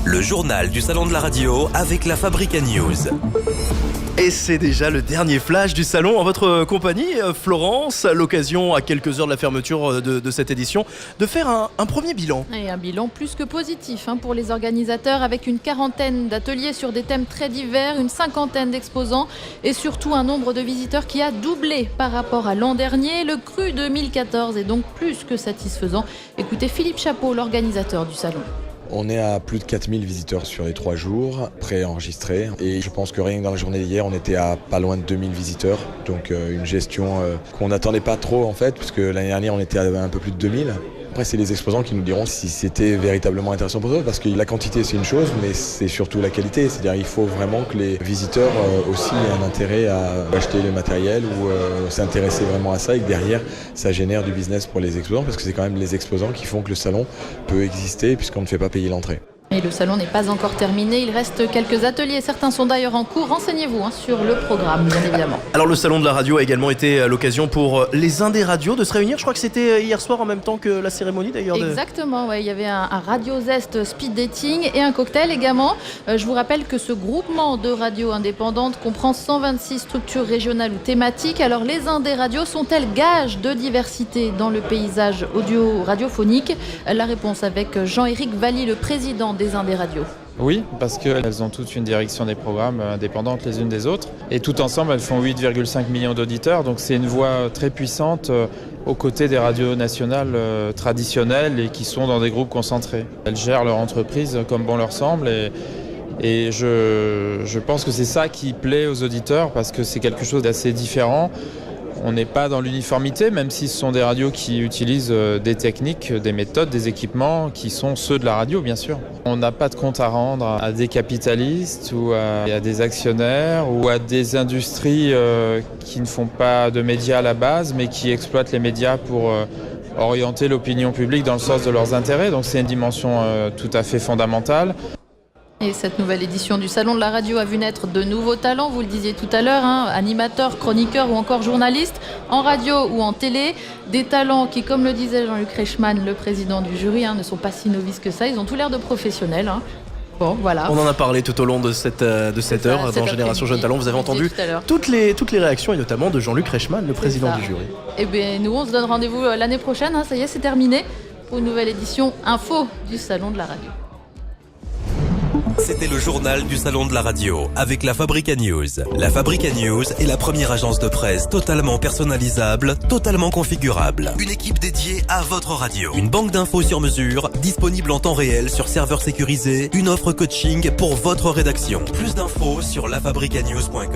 Le journal du Salon de la Radio avec la Fabrica News. Et c'est déjà le dernier flash du salon en votre compagnie, Florence. L'occasion, à quelques heures de la fermeture de cette édition, de faire un premier bilan. Et un bilan plus que positif pour les organisateurs, avec une quarantaine d'ateliers sur des thèmes très divers, une cinquantaine d'exposants et surtout un nombre de visiteurs qui a doublé par rapport à l'an dernier. Le cru 2014 est donc plus que satisfaisant. Écoutez Philippe Chapeau, l'organisateur du salon. On est à plus de 4000 visiteurs sur les 3 jours, préenregistrés. Et je pense que rien que dans la journée d'hier, on était à pas loin de 2000 visiteurs. Donc une gestion qu'on n'attendait pas trop en fait, puisque l'année dernière, on était à un peu plus de 2000. Après, c'est les exposants qui nous diront si c'était véritablement intéressant pour eux, parce que la quantité, c'est une chose, mais c'est surtout la qualité. C'est-à-dire il faut vraiment que les visiteurs aussi aient un intérêt à acheter le matériel ou s'intéresser vraiment à ça, et que derrière, ça génère du business pour les exposants, parce que c'est quand même les exposants qui font que le salon peut exister, puisqu'on ne fait pas payer l'entrée. Et le salon n'est pas encore terminé, il reste quelques ateliers, certains sont d'ailleurs en cours. Renseignez-vous sur le programme, bien évidemment. Alors le salon de la radio a également été l'occasion pour les Indés Radio de se réunir. Je crois que c'était hier soir en même temps que la cérémonie d'ailleurs. Exactement, ouais. Il y avait un Radio Zest speed dating et un cocktail également. Je vous rappelle que ce groupement de radios indépendantes comprend 126 structures régionales ou thématiques. Alors les Indés Radio sont-elles gage de diversité dans le paysage audio-radiophonique? La réponse avec Jean-Éric Valli, le président des Indés Radio. Oui, parce qu'elles ont toutes une direction des programmes indépendantes les unes des autres. Et tout ensemble, elles font 8,5 millions d'auditeurs. Donc c'est une voix très puissante aux côtés des radios nationales traditionnelles et qui sont dans des groupes concentrés. Elles gèrent leur entreprise comme bon leur semble et je pense que c'est ça qui plaît aux auditeurs parce que c'est quelque chose d'assez différent. On n'est pas dans l'uniformité, même si ce sont des radios qui utilisent des techniques, des méthodes, des équipements qui sont ceux de la radio, bien sûr. On n'a pas de compte à rendre à des capitalistes ou à des actionnaires ou à des industries qui ne font pas de médias à la base, mais qui exploitent les médias pour orienter l'opinion publique dans le sens de leurs intérêts. Donc c'est une dimension tout à fait fondamentale. Et cette nouvelle édition du Salon de la Radio a vu naître de nouveaux talents, vous le disiez tout à l'heure, animateurs, chroniqueurs ou encore journalistes, en radio ou en télé. Des talents qui, comme le disait Jean-Luc Reichmann, le président du jury, ne sont pas si novices que ça, ils ont tout l'air de professionnels. Bon, voilà. On en a parlé tout au long de cette heure dans Génération Jeune Talent. Vous avez entendu toutes les réactions et notamment de Jean-Luc Reichmann, le président du jury. Eh bien, nous, on se donne rendez-vous l'année prochaine. Ça y est, c'est terminé pour une nouvelle édition info du Salon de la Radio. C'était le journal du Salon de la Radio avec la Fabrica News. La Fabrica News est la première agence de presse totalement personnalisable, totalement configurable. Une équipe dédiée à votre radio. Une banque d'infos sur mesure, disponible en temps réel sur serveur sécurisé. Une offre coaching pour votre rédaction. Plus d'infos sur lafabricanews.com.